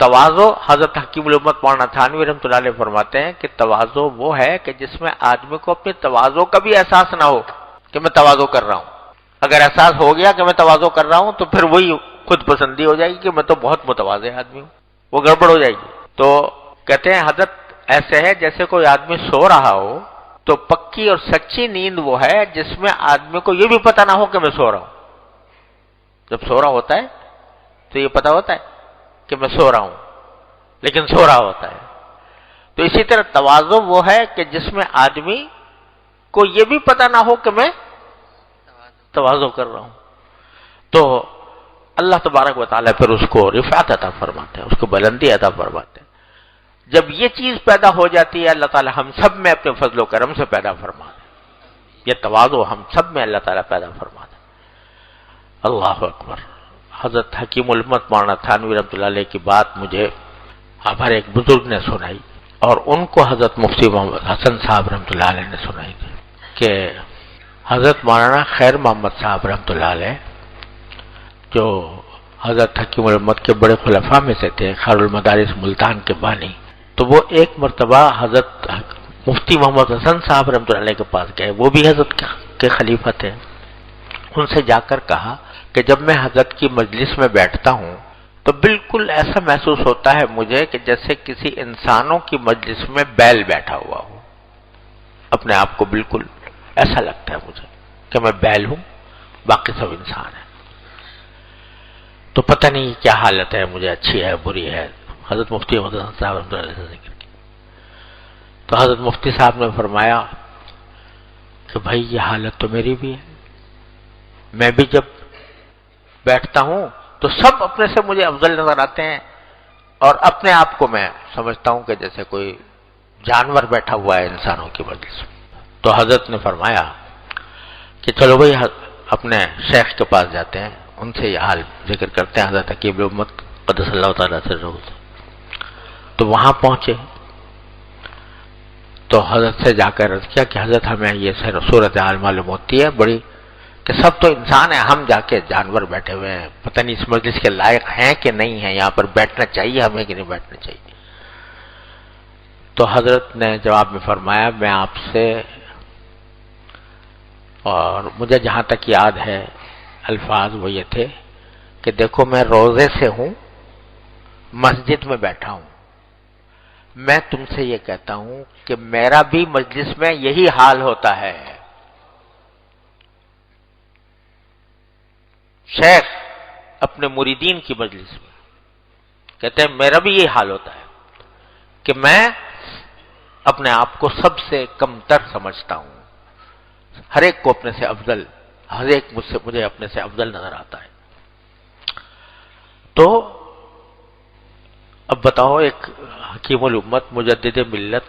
تواضع، حضرت حکیم الامت مولانا تھانوی رحمۃ اللہ علیہ فرماتے ہیں کہ تواضع وہ ہے کہ جس میں آدمی کو اپنے تواضع کا بھی احساس نہ ہو کہ میں تواضع کر رہا ہوں. اگر احساس ہو گیا کہ میں تواضع کر رہا ہوں تو پھر وہی خود پسندی ہو جائے گی کہ میں تو بہت متواضع آدمی ہوں، وہ گڑبڑ ہو جائے گی. تو کہتے ہیں حضرت ایسے ہے جیسے کوئی آدمی سو رہا ہو تو پکی اور سچی نیند وہ ہے جس میں آدمی کو یہ بھی پتہ نہ ہو کہ میں سو رہا ہوں. جب سو رہا ہوتا ہے تو یہ پتہ ہوتا ہے کہ میں سو رہا ہوں، لیکن سو رہا ہوتا ہے. تو اسی طرح تواضع وہ ہے کہ جس میں آدمی کو یہ بھی پتہ نہ ہو کہ میں تواضع کر رہا ہوں. تو اللہ تبارک و تعالیٰ پھر اس کو رفعت عطا فرماتے ہیں، اس کو بلندی عطا فرماتے ہیں. جب یہ چیز پیدا ہو جاتی ہے اللہ تعالیٰ ہم سب میں اپنے فضل و کرم سے پیدا فرما دے. یہ تواضع ہم سب میں اللہ تعالیٰ پیدا فرما دے. اللہ اکبر. حضرت حکیم الامت مولانا تھانوی رحمۃ اللہ علیہ کی بات مجھے ہمارے ایک بزرگ نے سنائی، اور ان کو حضرت مفتی محمد حسن صاحب رحمۃ اللہ علیہ نے سنائی تھی کہ حضرت مولانا خیر محمد صاحب رحمۃ اللہ علیہ جو حضرت حکیم الامت کے بڑے خلفاء میں سے تھے، خیر المدارس ملتان کے بانی، تو وہ ایک مرتبہ حضرت مفتی محمد حسن صاحب رحمۃ اللہ علیہ کے پاس گئے. وہ بھی حضرت کے خلیفہ تھے. ان سے جا کر کہا کہ جب میں حضرت کی مجلس میں بیٹھتا ہوں تو بالکل ایسا محسوس ہوتا ہے مجھے کہ جیسے کسی انسانوں کی مجلس میں بیل بیٹھا ہوا ہو. اپنے آپ کو بالکل ایسا لگتا ہے مجھے کہ میں بیل ہوں، باقی سب انسان ہیں. تو پتہ نہیں کیا حالت ہے، مجھے اچھی ہے بری ہے. حضرت مفتی محمد حسن صاحب رحمۃ اللہ علیہ سے ذکر کی تو حضرت مفتی صاحب نے فرمایا کہ بھائی یہ حالت تو میری بھی ہے. میں بھی جب بیٹھتا ہوں تو سب اپنے سے مجھے افضل نظر آتے ہیں، اور اپنے آپ کو میں سمجھتا ہوں کہ جیسے کوئی جانور بیٹھا ہوا ہے انسانوں کی مجلس میں. تو حضرت نے فرمایا کہ چلو بھائی اپنے شیخ کے پاس جاتے ہیں، ان سے یہ حال ذکر کرتے ہیں. حضرت حکیم الامت قدس اللہ تعالیٰ سے روز تو وہاں پہنچے تو حضرت سے جا کر عرض کیا کہ حضرت ہمیں یہ صورتحال معلوم ہوتی ہے بڑی کہ سب تو انسان ہیں، ہم جا کے جانور بیٹھے ہوئے ہیں، پتہ نہیں اس مجلس کے لائق ہیں کہ نہیں ہیں، یہاں پر بیٹھنا چاہیے ہمیں کہ نہیں بیٹھنا چاہیے. تو حضرت نے جواب میں فرمایا میں آپ سے، اور مجھے جہاں تک یاد ہے الفاظ وہ یہ تھے کہ دیکھو میں روزے سے ہوں، مسجد میں بیٹھا ہوں، میں تم سے یہ کہتا ہوں کہ میرا بھی مجلس میں یہی حال ہوتا ہے. شیخ اپنے مریدین کی مجلس میں کہتے ہیں میرا بھی یہ حال ہوتا ہے کہ میں اپنے آپ کو سب سے کم تر سمجھتا ہوں، ہر ایک کو اپنے سے افضل، ہر ایک مجھے اپنے سے افضل نظر آتا ہے. تو اب بتاؤ ایک حکیم الامت مجدد ملت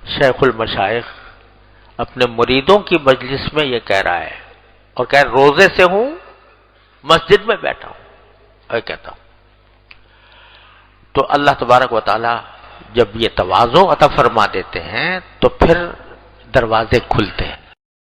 شیخ المشائخ اپنے مریدوں کی مجلس میں یہ کہہ رہا ہے، اور کہہ روزے سے ہوں، مسجد میں بیٹھا ہوں، اور کہتا ہوں. تو اللہ تبارک و تعالی جب یہ تواضع عطا فرما دیتے ہیں تو پھر دروازے کھلتے ہیں.